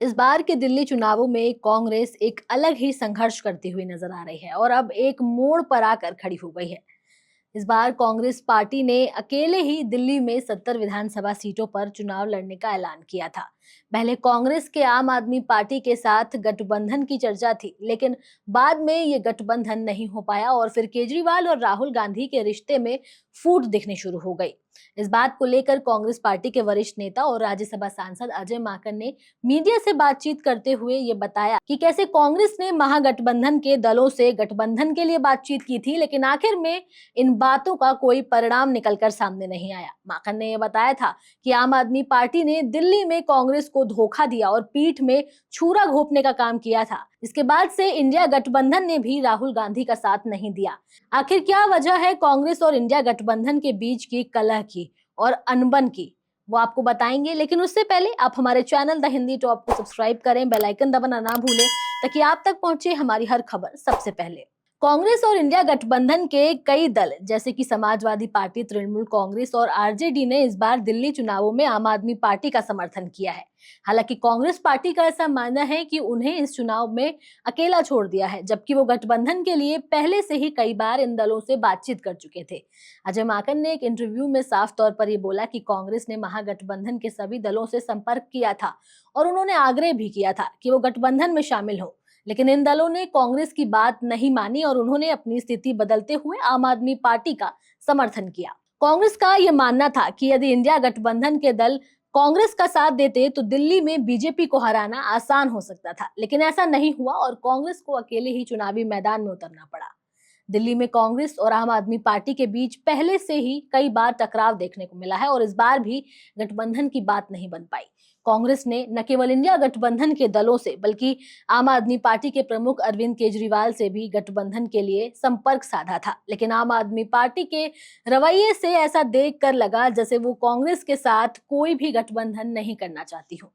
इस बार के दिल्ली चुनावों में कांग्रेस एक अलग ही संघर्ष करती हुई नजर आ रही है और अब एक मोड़ पर आकर खड़ी हो गई है। इस बार कांग्रेस पार्टी ने अकेले ही दिल्ली में 70 विधानसभा सीटों पर चुनाव लड़ने का ऐलान किया था। पहले कांग्रेस के आम आदमी पार्टी के साथ गठबंधन की चर्चा थी, लेकिन बाद में ये गठबंधन नहीं हो पाया और फिर केजरीवाल और राहुल गांधी के रिश्ते में फूट दिखनी शुरू हो गई। इस बात को लेकर कांग्रेस पार्टी के वरिष्ठ नेता और राज्यसभा सांसद अजय माकन ने मीडिया से बातचीत करते हुए ये बताया कि कैसे कांग्रेस ने महागठबंधन के दलों से गठबंधन के लिए बातचीत की थी, लेकिन आखिर में इन बातों का कोई परिणाम निकलकर सामने नहीं आया। माकन ने यह बताया था कि आम आदमी पार्टी ने दिल्ली में कांग्रेस को धोखा दिया और पीठ में छुरा घोंपने का काम किया था। इसके बाद से इंडिया गठबंधन ने भी राहुल गांधी का साथ नहीं दिया। आखिर क्या वजह है कांग्रेस और इंडिया गठबंधन के बीच की कलह की और अनबन की, वो आपको बताएंगे। लेकिन उससे पहले आप हमारे चैनल द हिंदी टॉप को सब्सक्राइब करें, बेल आइकन दबाना ना भूलें ताकि आप तक पहुंचे हमारी हर खबर सबसे पहले। कांग्रेस और इंडिया गठबंधन के कई दल जैसे कि समाजवादी पार्टी, तृणमूल कांग्रेस और आरजेडी ने इस बार दिल्ली चुनावों में आम आदमी पार्टी का समर्थन किया है। हालांकि कांग्रेस पार्टी का ऐसा मानना है कि उन्हें इस चुनाव में अकेला छोड़ दिया है, जबकि वो गठबंधन के लिए पहले से ही कई बार इन दलों से बातचीत कर चुके थे। अजय माकन ने एक इंटरव्यू में साफ तौर पर ये बोला कि कांग्रेस ने महागठबंधन के सभी दलों से संपर्क किया था और उन्होंने आग्रह भी किया था कि वो गठबंधन में शामिल हो, लेकिन इन दलों ने कांग्रेस की बात नहीं मानी और उन्होंने अपनी स्थिति बदलते हुए आम आदमी पार्टी का समर्थन किया। कांग्रेस का यह मानना था कि यदि इंडिया गठबंधन के दल कांग्रेस का साथ देते तो दिल्ली में बीजेपी को हराना आसान हो सकता था, लेकिन ऐसा नहीं हुआ और कांग्रेस को अकेले ही चुनावी मैदान में उतरना पड़ा। दिल्ली में कांग्रेस और आम आदमी पार्टी के बीच पहले से ही कई बार टकराव देखने को मिला है और इस बार भी गठबंधन की बात नहीं बन पाई। कांग्रेस ने न केवल इंडिया गठबंधन के दलों से बल्कि आम आदमी पार्टी के प्रमुख अरविंद केजरीवाल से भी गठबंधन के लिए संपर्क साधा था, लेकिन आम आदमी पार्टी के रवैये से ऐसा देखकर लगा जैसे वो कांग्रेस के साथ कोई भी गठबंधन नहीं करना चाहती हो।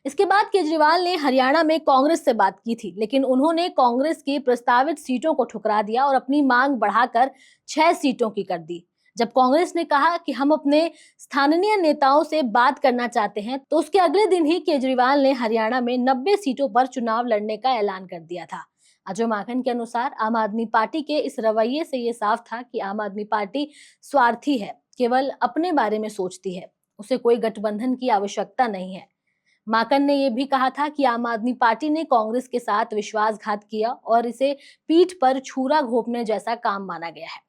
इसके बाद केजरीवाल ने हरियाणा में कांग्रेस से बात की थी, लेकिन उन्होंने कांग्रेस की प्रस्तावित सीटों को ठुकरा दिया और अपनी मांग बढ़ाकर 6 सीटों की कर दी। जब कांग्रेस ने कहा कि हम अपने स्थानीय नेताओं से बात करना चाहते हैं, तो उसके अगले दिन ही केजरीवाल ने हरियाणा में 90 सीटों पर चुनाव लड़ने का ऐलान कर दिया था। अजय माकन के अनुसार आम आदमी पार्टी के इस रवैये से ये साफ था कि आम आदमी पार्टी स्वार्थी है, केवल अपने बारे में सोचती है, उसे कोई गठबंधन की आवश्यकता नहीं है। माकन ने यह भी कहा था कि आम आदमी पार्टी ने कांग्रेस के साथ विश्वासघात किया और इसे पीठ पर छुरा घोंपने जैसा काम माना गया है।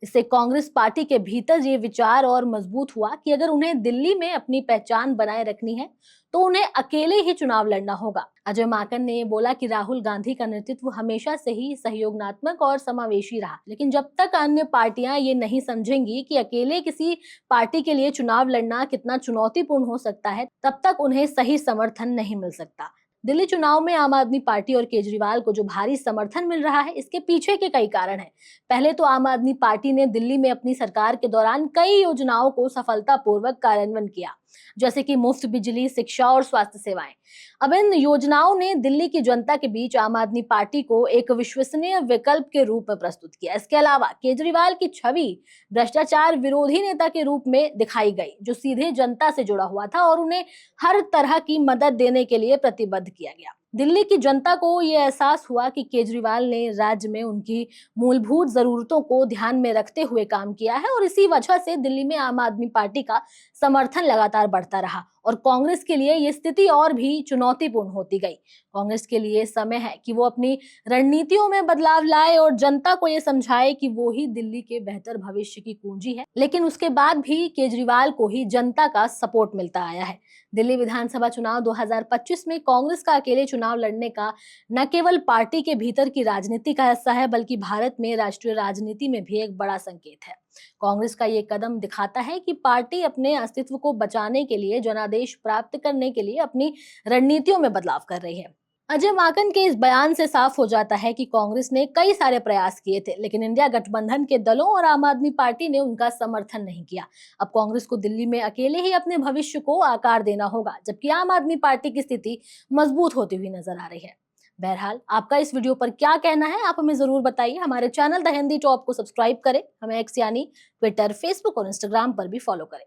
इससे कांग्रेस पार्टी के भीतर ये विचार और मजबूत हुआ कि अगर उन्हें दिल्ली में अपनी पहचान बनाए रखनी है तो उन्हें अकेले ही चुनाव लड़ना होगा। अजय माकन ने बोला कि राहुल गांधी का नेतृत्व हमेशा से ही सहयोगात्मक और समावेशी रहा, लेकिन जब तक अन्य पार्टियां ये नहीं समझेंगी कि अकेले किसी पार्टी के लिए चुनाव लड़ना कितना चुनौतीपूर्ण हो सकता है, तब तक उन्हें सही समर्थन नहीं मिल सकता। दिल्ली चुनाव में आम आदमी पार्टी और केजरीवाल को जो भारी समर्थन मिल रहा है, इसके पीछे के कई कारण हैं। पहले तो आम आदमी पार्टी ने दिल्ली में अपनी सरकार के दौरान कई योजनाओं को सफलतापूर्वक कार्यान्वयन किया, जैसे कि मुफ्त बिजली, शिक्षा और स्वास्थ्य सेवाएं। अब इन योजनाओं ने दिल्ली की जनता के बीच आम आदमी पार्टी को एक विश्वसनीय विकल्प के रूप में प्रस्तुत किया। इसके अलावा केजरीवाल की छवि भ्रष्टाचार विरोधी नेता के रूप में दिखाई गई, जो सीधे जनता से जुड़ा हुआ था और उन्हें हर तरह की मदद देने के लिए प्रतिबद्ध किया गया। दिल्ली की जनता को यह एहसास हुआ कि केजरीवाल ने राज्य में उनकी मूलभूत जरूरतों को ध्यान में रखते हुए काम किया है और इसी वजह से दिल्ली में आम आदमी पार्टी का समर्थन लगातार बढ़ता रहा और कांग्रेस के लिए ये स्थिति और भी चुनौतीपूर्ण होती गई। कांग्रेस के लिए समय है कि वो अपनी रणनीतियों में बदलाव लाए और जनता को ये समझाए कि वो ही दिल्ली के बेहतर भविष्य की कुंजी है। लेकिन उसके बाद भी केजरीवाल को ही जनता का सपोर्ट मिलता आया है। दिल्ली विधानसभा चुनाव 2025 में कांग्रेस का अकेले चुनाव लड़ने का न केवल पार्टी के भीतर की राजनीति का हिस्सा है, बल्कि भारत में राष्ट्रीय राजनीति में भी एक बड़ा संकेत है। कांग्रेस का ये कदम दिखाता है कि पार्टी अपने अस्तित्व को बचाने के लिए, जनादेश प्राप्त करने के लिए अपनी रणनीतियों में बदलाव कर रही है। अजय माकन के इस बयान से साफ हो जाता है कि कांग्रेस ने कई सारे प्रयास किए थे, लेकिन इंडिया गठबंधन के दलों और आम आदमी पार्टी ने उनका समर्थन नहीं किया। अब कांग्रेस को दिल्ली में अकेले ही अपने भविष्य को आकार देना होगा, जबकि आम आदमी पार्टी की स्थिति मजबूत होती हुई नजर आ रही है। बहरहाल, आपका इस वीडियो पर क्या कहना है, आप हमें जरूर बताइए। हमारे चैनल द हिंदी टॉप को सब्सक्राइब करें, हमें एक्स यानी ट्विटर, फेसबुक और इंस्टाग्राम पर भी फॉलो करें।